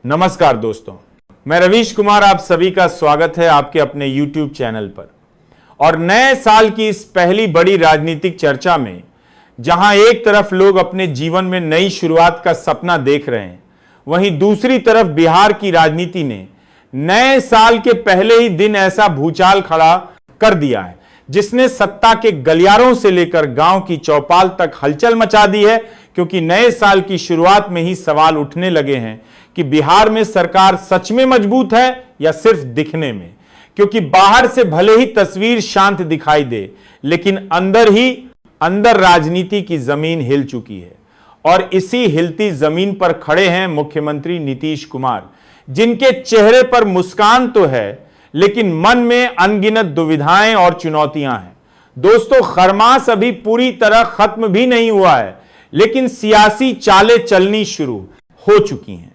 नमस्कार दोस्तों, मैं रवीश कुमार आप सभी का स्वागत है आपके अपने YouTube चैनल पर। और नए साल की इस पहली बड़ी राजनीतिक चर्चा में जहां एक तरफ लोग अपने जीवन में नई शुरुआत का सपना देख रहे हैं, वहीं दूसरी तरफ बिहार की राजनीति ने नए साल के पहले ही दिन ऐसा भूचाल खड़ा कर दिया है जिसने सत्ता के गलियारों से लेकर गांव की चौपाल तक हलचल मचा दी है। क्योंकि नए साल की शुरुआत में ही सवाल उठने लगे हैं कि बिहार में सरकार सच में मजबूत है या सिर्फ दिखने में। क्योंकि बाहर से भले ही तस्वीर शांत दिखाई दे, लेकिन अंदर राजनीति की जमीन हिल चुकी है। और इसी हिलती जमीन पर खड़े हैं मुख्यमंत्री नीतीश कुमार, जिनके चेहरे पर मुस्कान तो है लेकिन मन में अनगिनत दुविधाएं और चुनौतियां हैं। दोस्तों, खरमास अभी पूरी तरह खत्म भी नहीं हुआ है, लेकिन सियासी चालें चलनी शुरू हो चुकी हैं।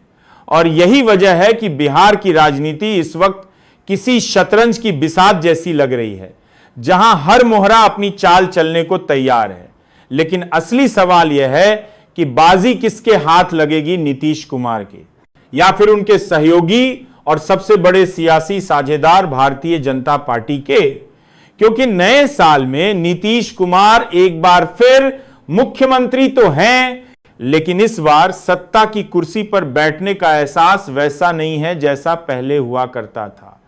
और यही वजह है कि बिहार की राजनीति इस वक्त किसी शतरंज की बिसात जैसी लग रही है, जहां हर मोहरा अपनी चाल चलने को तैयार है। लेकिन असली सवाल यह है कि बाजी किसके हाथ लगेगी, नीतीश कुमार के या फिर उनके सहयोगी और सबसे बड़े सियासी साझेदार भारतीय जनता पार्टी के। क्योंकि नए साल में नीतीश कुमार एक बार फिर मुख्यमंत्री तो हैं, लेकिन इस बार सत्ता की कुर्सी पर बैठने का एहसास वैसा नहीं है जैसा पहले हुआ करता था।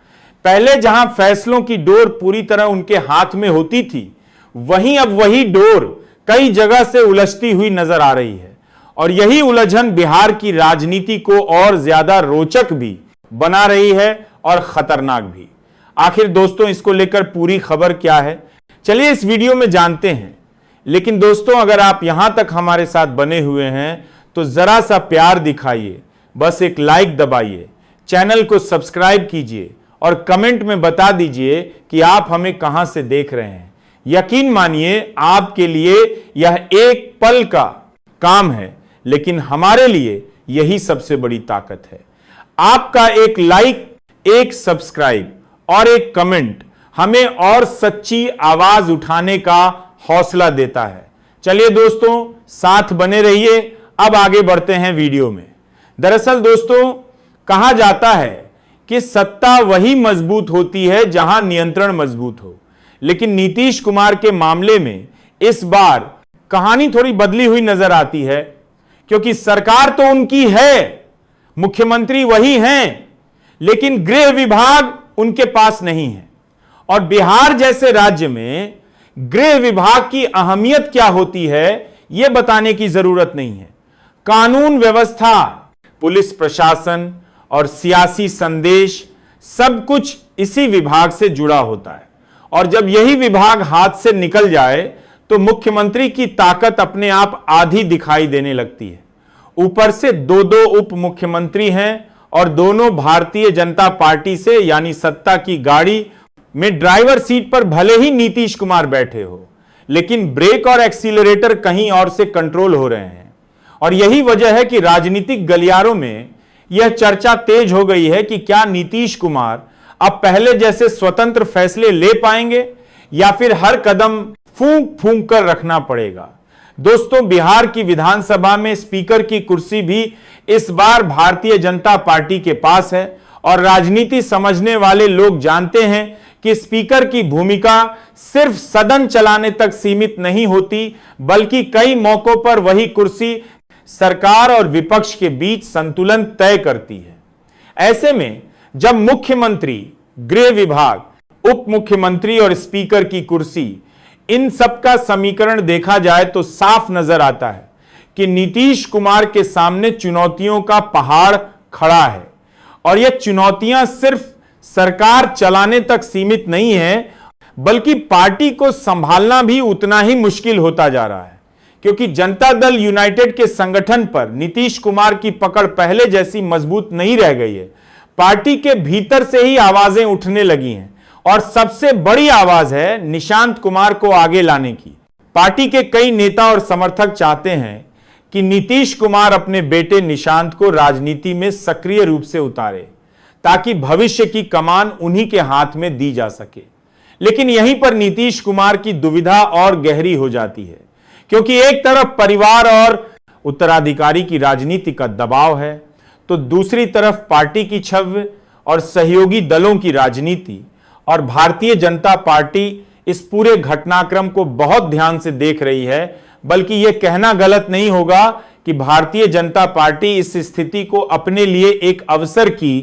पहले जहां फैसलों की डोर पूरी तरह उनके हाथ में होती थी, वहीं अब वही डोर कई जगह से उलझती हुई नजर आ रही है। और यही उलझन बिहार की राजनीति को और ज्यादा रोचक भी बना रही है और खतरनाक भी। आखिर दोस्तों, इसको लेकर पूरी खबर क्या है, चलिए इस वीडियो में जानते हैं। लेकिन दोस्तों, अगर आप यहां तक हमारे साथ बने हुए हैं तो जरा सा प्यार दिखाइए, बस एक लाइक दबाइए, चैनल को सब्सक्राइब कीजिए और कमेंट में बता दीजिए कि आप हमें कहां से देख रहे हैं। यकीन मानिए, आपके लिए यह एक पल का काम है, लेकिन हमारे लिए यही सबसे बड़ी ताकत है। आपका एक लाइक, एक सब्सक्राइब और एक कमेंट हमें और सच्ची आवाज उठाने का हौसला देता है। चलिए दोस्तों, साथ बने रहिए। अब आगे बढ़ते हैं वीडियो में। दरअसल दोस्तों, कहा जाता है कि सत्ता वही मजबूत होती है जहां नियंत्रण मजबूत हो। लेकिन नीतीश कुमार के मामले में इस बार कहानी थोड़ी बदली हुई नजर आती है। क्योंकि सरकार तो उनकी है, मुख्यमंत्री वही हैं, लेकिन गृह विभाग उनके पास नहीं है। और बिहार जैसे राज्य में गृह विभाग की अहमियत क्या होती है, यह बताने की जरूरत नहीं है। कानून व्यवस्था, पुलिस प्रशासन और सियासी संदेश सब कुछ इसी विभाग से जुड़ा होता है। और जब यही विभाग हाथ से निकल जाए तो मुख्यमंत्री की ताकत अपने आप आधी दिखाई देने लगती है। ऊपर से दो उप मुख्यमंत्री हैं और दोनों भारतीय जनता पार्टी से, यानी सत्ता की गाड़ी में ड्राइवर सीट पर भले ही नीतीश कुमार बैठे हो, लेकिन ब्रेक और एक्सीलरेटर कहीं और से कंट्रोल हो रहे हैं। और यही वजह है कि राजनीतिक गलियारों में यह चर्चा तेज हो गई है कि क्या नीतीश कुमार अब पहले जैसे स्वतंत्र फैसले ले पाएंगे या फिर हर कदम फूंक फूंक कर रखना पड़ेगा। दोस्तों, बिहार की विधानसभा में स्पीकर की कुर्सी भी इस बार भारतीय जनता पार्टी के पास है। और राजनीति समझने वाले लोग जानते हैं कि स्पीकर की भूमिका सिर्फ सदन चलाने तक सीमित नहीं होती, बल्कि कई मौकों पर वही कुर्सी सरकार और विपक्ष के बीच संतुलन तय करती है। ऐसे में जब मुख्यमंत्री, गृह विभाग, उप मुख्यमंत्री और स्पीकर की कुर्सी, इन सबका समीकरण देखा जाए तो साफ नजर आता है कि नीतीश कुमार के सामने चुनौतियों का पहाड़ खड़ा है। और यह चुनौतियां सिर्फ सरकार चलाने तक सीमित नहीं है, बल्कि पार्टी को संभालना भी उतना ही मुश्किल होता जा रहा है। क्योंकि जनता दल यूनाइटेड के संगठन पर नीतीश कुमार की पकड़ पहले जैसी मजबूत नहीं रह गई है। पार्टी के भीतर से ही आवाजें उठने लगी हैं और सबसे बड़ी आवाज है निशांत कुमार को आगे लाने की। पार्टी के कई नेता और समर्थक चाहते हैं कि नीतीश कुमार अपने बेटे निशांत को राजनीति में सक्रिय रूप से उतारे, ताकि भविष्य की कमान उन्हीं के हाथ में दी जा सके। लेकिन यहीं पर नीतीश कुमार की दुविधा और गहरी हो जाती है, क्योंकि एक तरफ परिवार और उत्तराधिकारी की राजनीति का दबाव है, तो दूसरी तरफ पार्टी की छवि और सहयोगी दलों की राजनीति, और भारतीय जनता पार्टी इस पूरे घटनाक्रम को बहुत ध्यान से देख रही है। बल्कि यह कहना गलत नहीं होगा कि भारतीय जनता पार्टी इस स्थिति को अपने लिए एक अवसर की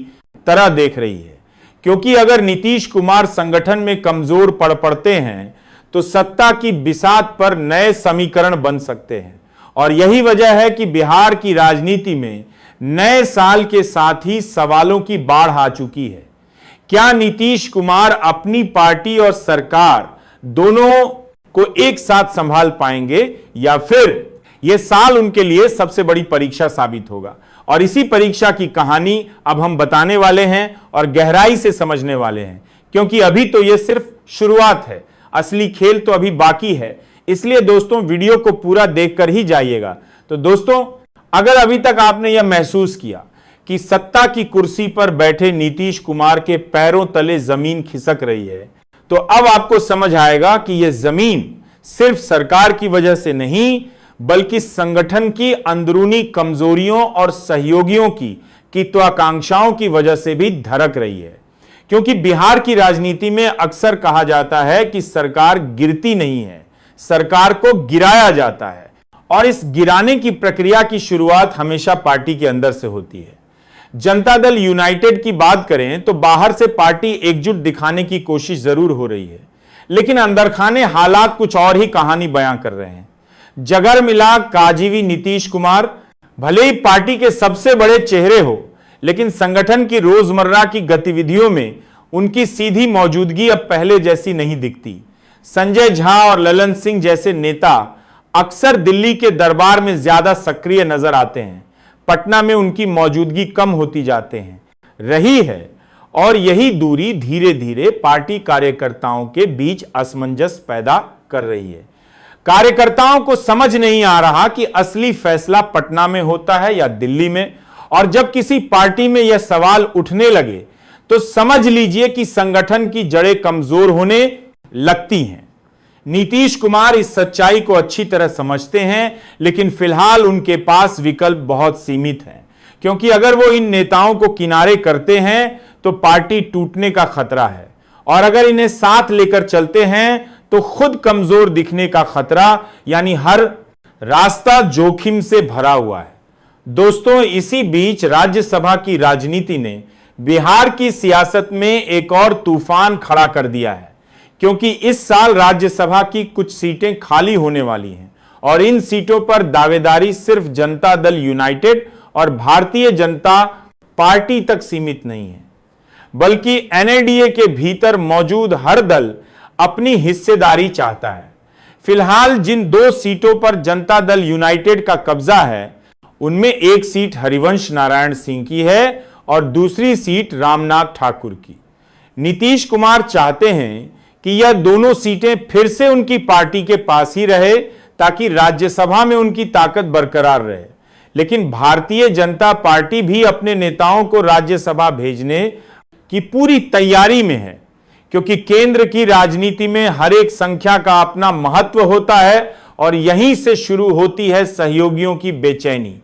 तरह देख रही है, क्योंकि अगर नीतीश कुमार संगठन में कमजोर पड़ते हैं तो सत्ता की बिसात पर नए समीकरण बन सकते हैं। और यही वजह है कि बिहार की राजनीति में नए साल के साथ ही सवालों की बाढ़ आ चुकी है। क्या नीतीश कुमार अपनी पार्टी और सरकार दोनों को एक साथ संभाल पाएंगे, या फिर यह साल उनके लिए सबसे बड़ी परीक्षा साबित होगा? और इसी परीक्षा की कहानी अब हम बताने वाले हैं और गहराई से समझने वाले हैं, क्योंकि अभी तो यह सिर्फ शुरुआत है, असली खेल तो अभी बाकी है। इसलिए दोस्तों वीडियो को पूरा देखकर ही जाइएगा। तो दोस्तों, अगर अभी तक आपने यह महसूस किया कि सत्ता की कुर्सी पर बैठे नीतीश कुमार के पैरों तले जमीन खिसक रही है, तो अब आपको समझ आएगा कि यह जमीन सिर्फ सरकार की वजह से नहीं, बल्कि संगठन की अंदरूनी कमजोरियों और सहयोगियों की त्वाकांक्षाओं की वजह से भी धड़क रही है। क्योंकि बिहार की राजनीति में अक्सर कहा जाता है कि सरकार गिरती नहीं है, सरकार को गिराया जाता है, और इस गिराने की प्रक्रिया की शुरुआत हमेशा पार्टी के अंदर से होती है। जनता दल यूनाइटेड की बात करें तो बाहर से पार्टी एकजुट दिखाने की कोशिश जरूर हो रही है, लेकिन अंदर खाने हालात कुछ और ही कहानी बयां कर रहे हैं। जगर मिला काजीवी नीतीश कुमार भले ही पार्टी के सबसे बड़े चेहरे हो, लेकिन संगठन की रोजमर्रा की गतिविधियों में उनकी सीधी मौजूदगी अब पहले जैसी नहीं दिखती। संजय झा और ललन सिंह जैसे नेता अक्सर दिल्ली के दरबार में ज्यादा सक्रिय नजर आते हैं, पटना में उनकी मौजूदगी कम होती जाते हैं रही है, और यही दूरी धीरे धीरे पार्टी कार्यकर्ताओं के बीच असमंजस पैदा कर रही है। कार्यकर्ताओं को समझ नहीं आ रहा कि असली फैसला पटना में होता है या दिल्ली में, और जब किसी पार्टी में यह सवाल उठने लगे तो समझ लीजिए कि संगठन की जड़ें कमजोर होने लगती हैं। नीतीश कुमार इस सच्चाई को अच्छी तरह समझते हैं, लेकिन फिलहाल उनके पास विकल्प बहुत सीमित हैं, क्योंकि अगर वो इन नेताओं को किनारे करते हैं तो पार्टी टूटने का खतरा है, और अगर इन्हें साथ लेकर चलते हैं तो खुद कमजोर दिखने का खतरा, यानी हर रास्ता जोखिम से भरा हुआ है। दोस्तों, इसी बीच राज्यसभा की राजनीति ने बिहार की सियासत में एक और तूफान खड़ा कर दिया है, क्योंकि इस साल राज्यसभा की कुछ सीटें खाली होने वाली हैं, और इन सीटों पर दावेदारी सिर्फ जनता दल यूनाइटेड और भारतीय जनता पार्टी तक सीमित नहीं है, बल्कि एनडीए के भीतर मौजूद हर दल अपनी हिस्सेदारी चाहता है। फिलहाल जिन 2 सीटों पर जनता दल यूनाइटेड का कब्जा है, उनमें एक सीट हरिवंश नारायण सिंह की है और दूसरी सीट रामनाथ ठाकुर की। नीतीश कुमार चाहते हैं कि यह दोनों सीटें फिर से उनकी पार्टी के पास ही रहे, ताकि राज्यसभा में उनकी ताकत बरकरार रहे। लेकिन भारतीय जनता पार्टी भी अपने नेताओं को राज्यसभा भेजने की पूरी तैयारी में है, क्योंकि केंद्र की राजनीति में हर एक संख्या का अपना महत्व होता है, और यहीं से शुरू होती है सहयोगियों की बेचैनी।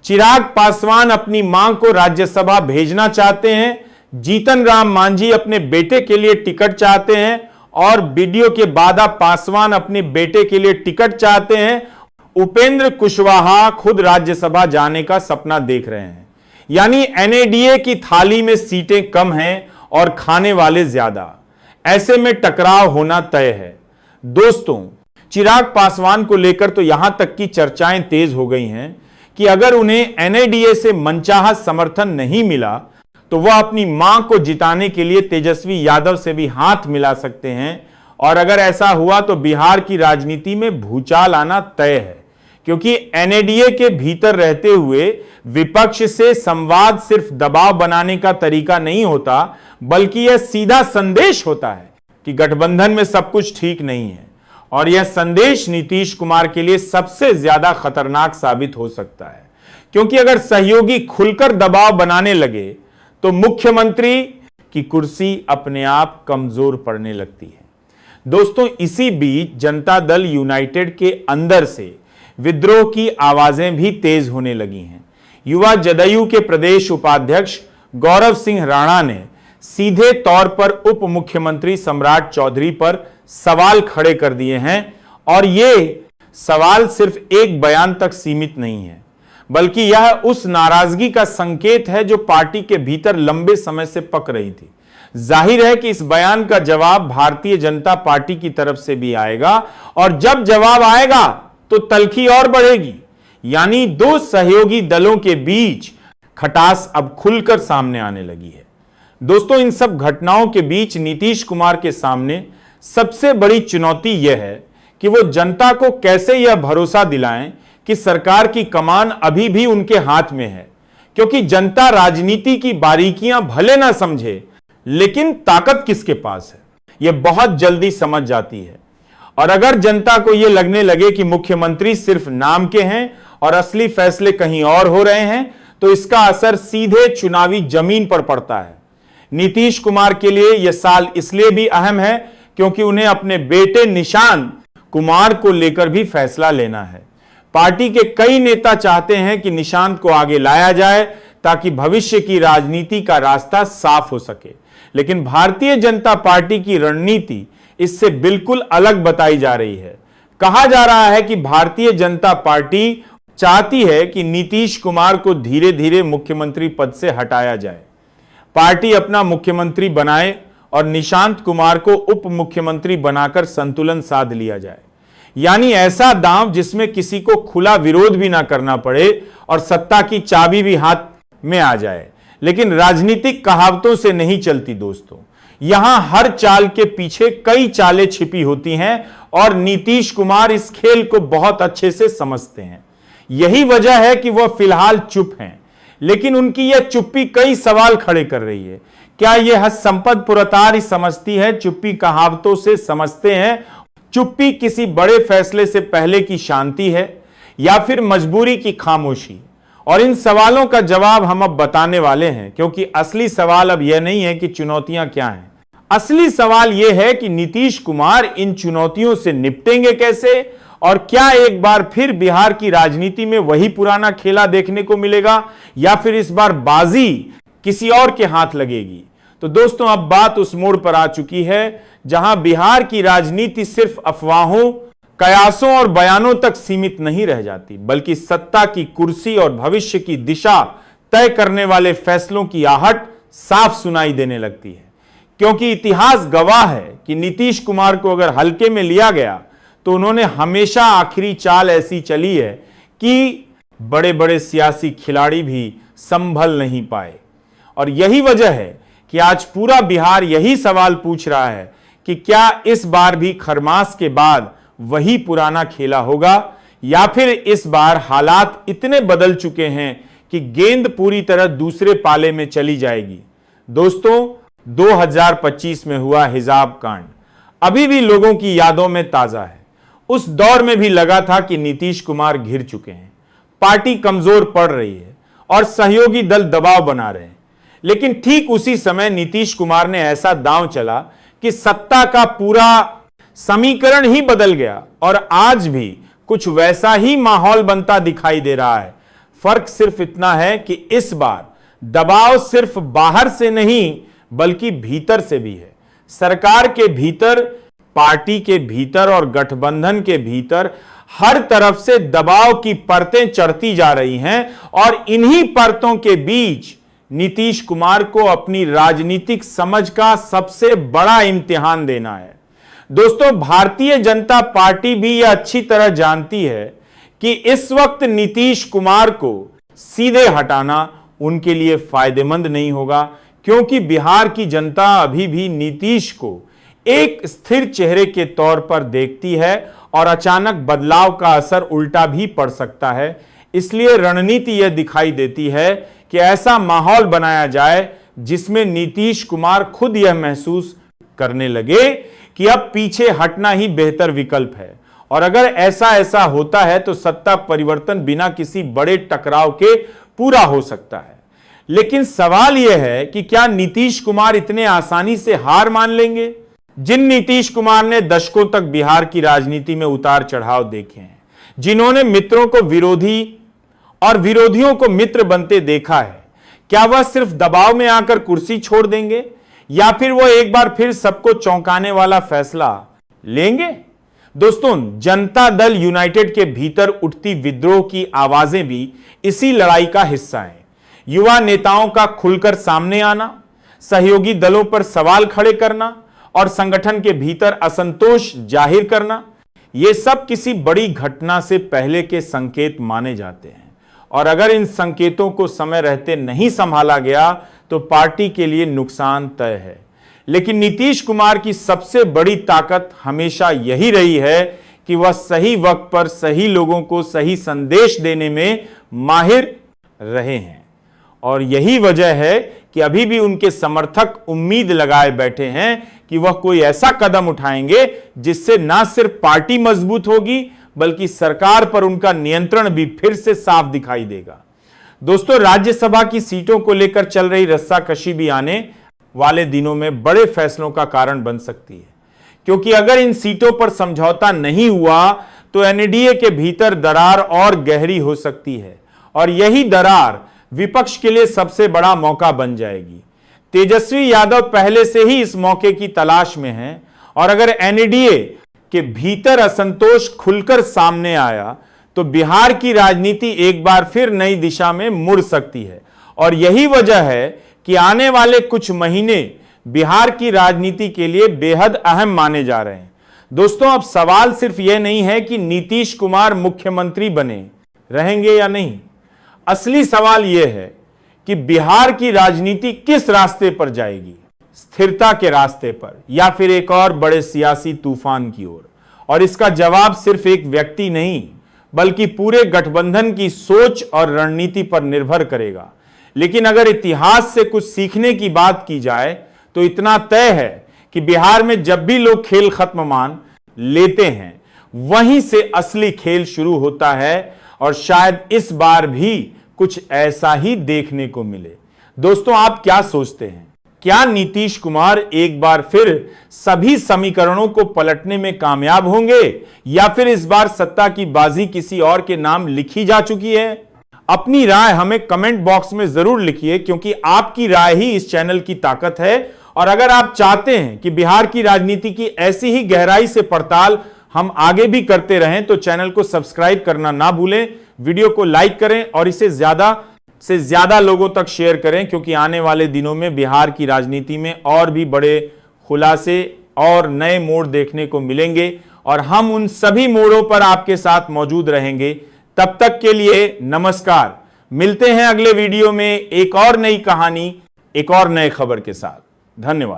चिराग पासवान अपनी मां को राज्यसभा भेजना चाहते हैं, जीतन राम मांझी अपने बेटे के लिए टिकट चाहते हैं, और बीडीओ के बादा पासवान अपने बेटे के लिए टिकट चाहते हैं। उपेंद्र कुशवाहा खुद राज्यसभा जाने का सपना देख रहे हैं। यानी एनडीए की थाली में सीटें कम हैं और खाने वाले ज्यादा। ऐसे में टकराव होना तय है। दोस्तों, चिराग पासवान को लेकर तो यहां तक की चर्चाएं तेज हो गई हैं कि अगर उन्हें एनडीए से मनचाहा समर्थन नहीं मिला तो वह अपनी मां को जिताने के लिए तेजस्वी यादव से भी हाथ मिला सकते हैं, और अगर ऐसा हुआ तो बिहार की राजनीति में भूचाल आना तय है, क्योंकि एनडीए के भीतर रहते हुए विपक्ष से संवाद सिर्फ दबाव बनाने का तरीका नहीं होता, बल्कि यह सीधा संदेश होता है कि गठबंधन में सब कुछ ठीक नहीं है, और यह संदेश नीतीश कुमार के लिए सबसे ज्यादा खतरनाक साबित हो सकता है, क्योंकि अगर सहयोगी खुलकर दबाव बनाने लगे तो मुख्यमंत्री की कुर्सी अपने आप कमजोर पड़ने लगती है। दोस्तों, इसी बीच जनता दल यूनाइटेड के अंदर से विद्रोह की आवाजें भी तेज होने लगी हैं। युवा जदयू के प्रदेश उपाध्यक्ष गौरव सिंह राणा ने सीधे तौर पर उप मुख्यमंत्री सम्राट चौधरी पर सवाल खड़े कर दिए हैं और ये सवाल सिर्फ एक बयान तक सीमित नहीं है, बल्कि यह उस नाराजगी का संकेत है जो पार्टी के भीतर लंबे समय से पक रही थी। जाहिर है कि इस बयान का जवाब भारतीय जनता पार्टी की तरफ से भी आएगा और जब जवाब आएगा तो तल्खी और बढ़ेगी, यानी दो सहयोगी दलों के बीच खटास अब खुलकर सामने आने लगी है। दोस्तों, इन सब घटनाओं के बीच नीतीश कुमार के सामने सबसे बड़ी चुनौती यह है कि वो जनता को कैसे यह भरोसा दिलाएं कि सरकार की कमान अभी भी उनके हाथ में है, क्योंकि जनता राजनीति की बारीकियां भले ना समझे, लेकिन ताकत किसके पास है यह बहुत जल्दी समझ जाती है। और अगर जनता को यह लगने लगे कि मुख्यमंत्री सिर्फ नाम के हैं और असली फैसले कहीं और हो रहे हैं, तो इसका असर सीधे चुनावी जमीन पर पड़ता है। नीतीश कुमार के लिए यह साल इसलिए भी अहम है क्योंकि उन्हें अपने बेटे निशांत कुमार को लेकर भी फैसला लेना है। पार्टी के कई नेता चाहते हैं कि निशांत को आगे लाया जाए ताकि भविष्य की राजनीति का रास्ता साफ हो सके, लेकिन भारतीय जनता पार्टी की रणनीति इससे बिल्कुल अलग बताई जा रही है। कहा जा रहा है कि भारतीय जनता पार्टी चाहती है कि नीतीश कुमार को धीरे धीरे मुख्यमंत्री पद से हटाया जाए, पार्टी अपना मुख्यमंत्री बनाए और निशांत कुमार को उप मुख्यमंत्री बनाकर संतुलन साध लिया जाए। यानी ऐसा दांव जिसमें किसी को खुला विरोध भी ना करना पड़े और सत्ता की चाबी भी हाथ में आ जाए। लेकिन राजनीतिक कहावतों से नहीं चलती दोस्तों, यहां हर चाल के पीछे कई चालें छिपी होती हैं और नीतीश कुमार इस खेल को बहुत अच्छे से समझते हैं। यही वजह है कि वह फिलहाल चुप हैं, लेकिन उनकी यह चुप्पी कई सवाल खड़े कर रही है। क्या यह संपद पुरतारी समझती है? चुप्पी कहावतों से समझते हैं? चुप्पी किसी बड़े फैसले से पहले की शांति है या फिर मजबूरी की खामोशी? और इन सवालों का जवाब हम अब बताने वाले हैं, क्योंकि असली सवाल अब यह नहीं है कि चुनौतियां क्या हैं। असली सवाल यह है कि नीतीश कुमार इन चुनौतियों से निपटेंगे कैसे और क्या एक बार फिर बिहार की राजनीति में वही पुराना खेला देखने को मिलेगा या फिर इस बार बाजी किसी और के हाथ लगेगी। तो दोस्तों, अब बात उस मोड़ पर आ चुकी है जहां बिहार की राजनीति सिर्फ अफवाहों, कयासों और बयानों तक सीमित नहीं रह जाती, बल्कि सत्ता की कुर्सी और भविष्य की दिशा तय करने वाले फैसलों की आहट साफ सुनाई देने लगती है। क्योंकि इतिहास गवाह है कि नीतीश कुमार को अगर हल्के में लिया गया तो उन्होंने हमेशा आखिरी चाल ऐसी चली है कि बड़े बड़े सियासी खिलाड़ी भी संभल नहीं पाए। और यही वजह है कि आज पूरा बिहार यही सवाल पूछ रहा है कि क्या इस बार भी खरमास के बाद वही पुराना खेला होगा या फिर इस बार हालात इतने बदल चुके हैं कि गेंद पूरी तरह दूसरे पाले में चली जाएगी। दोस्तों, 2025 में हुआ हिजाब कांड अभी भी लोगों की यादों में ताजा है। उस दौर में भी लगा था कि नीतीश कुमार घिर चुके हैं, पार्टी कमजोर पड़ रही है और सहयोगी दल दबाव बना रहे हैं। लेकिन ठीक उसी समय नीतीश कुमार ने ऐसा दांव चला कि सत्ता का पूरा समीकरण ही बदल गया और आज भी कुछ वैसा ही माहौल बनता दिखाई दे रहा है। फर्क सिर्फ इतना है कि इस बार दबाव सिर्फ बाहर से नहीं बल्कि भीतर से भी है। सरकार के भीतर, पार्टी के भीतर और गठबंधन के भीतर हर तरफ से दबाव की परतें चढ़ती जा रही हैं और इन्हीं परतों के बीच नीतीश कुमार को अपनी राजनीतिक समझ का सबसे बड़ा इम्तिहान देना है। दोस्तों, भारतीय जनता पार्टी भी यह अच्छी तरह जानती है कि इस वक्त नीतीश कुमार को सीधे हटाना उनके लिए फायदेमंद नहीं होगा, क्योंकि बिहार की जनता अभी भी नीतीश को एक स्थिर चेहरे के तौर पर देखती है और अचानक बदलाव का असर उल्टा भी पड़ सकता है। इसलिए रणनीति यह दिखाई देती है कि ऐसा माहौल बनाया जाए जिसमें नीतीश कुमार खुद यह महसूस करने लगे कि अब पीछे हटना ही बेहतर विकल्प है। और अगर ऐसा होता है तो सत्ता परिवर्तन बिना किसी बड़े टकराव के पूरा हो सकता है। लेकिन सवाल यह है कि क्या नीतीश कुमार इतने आसानी से हार मान लेंगे? जिन नीतीश कुमार ने दशकों तक बिहार की राजनीति में उतार चढ़ाव देखे हैं, जिन्होंने मित्रों को विरोधी और विरोधियों को मित्र बनते देखा है, क्या वह सिर्फ दबाव में आकर कुर्सी छोड़ देंगे या फिर वो एक बार फिर सबको चौंकाने वाला फैसला लेंगे? दोस्तों, जनता दल यूनाइटेड के भीतर उठती विद्रोह की आवाजें भी इसी लड़ाई का हिस्सा हैं। युवा नेताओं का खुलकर सामने आना, सहयोगी दलों पर सवाल खड़े करना और संगठन के भीतर असंतोष जाहिर करना, यह सब किसी बड़ी घटना से पहले के संकेत माने जाते हैं और अगर इन संकेतों को समय रहते नहीं संभाला गया तो पार्टी के लिए नुकसान तय है। लेकिन नीतीश कुमार की सबसे बड़ी ताकत हमेशा यही रही है कि वह सही वक्त पर सही लोगों को सही संदेश देने में माहिर रहे हैं और यही वजह है कि अभी भी उनके समर्थक उम्मीद लगाए बैठे हैं कि वह कोई ऐसा कदम उठाएंगे जिससे ना सिर्फ पार्टी मजबूत होगी बल्कि सरकार पर उनका नियंत्रण भी फिर से साफ दिखाई देगा। दोस्तों, राज्यसभा की सीटों को लेकर चल रही रस्साकशी भी आने वाले दिनों में बड़े फैसलों का कारण बन सकती है, क्योंकि अगर इन सीटों पर समझौता नहीं हुआ तो एनडीए के भीतर दरार और गहरी हो सकती है और यही दरार विपक्ष के लिए सबसे बड़ा मौका बन जाएगी। तेजस्वी यादव पहले से ही इस मौके की तलाश में हैं और अगर एनडीए के भीतर असंतोष खुलकर सामने आया तो बिहार की राजनीति एक बार फिर नई दिशा में मुड़ सकती है और यही वजह है कि आने वाले कुछ महीने बिहार की राजनीति के लिए बेहद अहम माने जा रहे हैं। दोस्तों, अब सवाल सिर्फ यह नहीं है कि नीतीश कुमार मुख्यमंत्री बने रहेंगे या नहीं, असली सवाल यह है कि बिहार की राजनीति किस रास्ते पर जाएगी, स्थिरता के रास्ते पर या फिर एक और बड़े सियासी तूफान की ओर। और इसका जवाब सिर्फ एक व्यक्ति नहीं बल्कि पूरे गठबंधन की सोच और रणनीति पर निर्भर करेगा। लेकिन अगर इतिहास से कुछ सीखने की बात की जाए तो इतना तय है कि बिहार में जब भी लोग खेल खत्म मान लेते हैं वहीं से असली खेल शुरू होता है और शायद इस बार भी कुछ ऐसा ही देखने को मिले। दोस्तों, आप क्या सोचते हैं? क्या नीतीश कुमार एक बार फिर सभी समीकरणों को पलटने में कामयाब होंगे या फिर इस बार सत्ता की बाजी किसी और के नाम लिखी जा चुकी है? अपनी राय हमें कमेंट बॉक्स में जरूर लिखिए, क्योंकि आपकी राय ही इस चैनल की ताकत है। और अगर आप चाहते हैं कि बिहार की राजनीति की ऐसी ही गहराई से पड़ताल हम आगे भी करते रहें तो चैनल को सब्सक्राइब करना ना भूलें, वीडियो को लाइक करें और इसे ज्यादा से ज्यादा लोगों तक शेयर करें, क्योंकि आने वाले दिनों में बिहार की राजनीति में और भी बड़े खुलासे और नए मोड़ देखने को मिलेंगे और हम उन सभी मोड़ों पर आपके साथ मौजूद रहेंगे। तब तक के लिए नमस्कार। मिलते हैं अगले वीडियो में एक और नई कहानी, एक और नए खबर के साथ। धन्यवाद।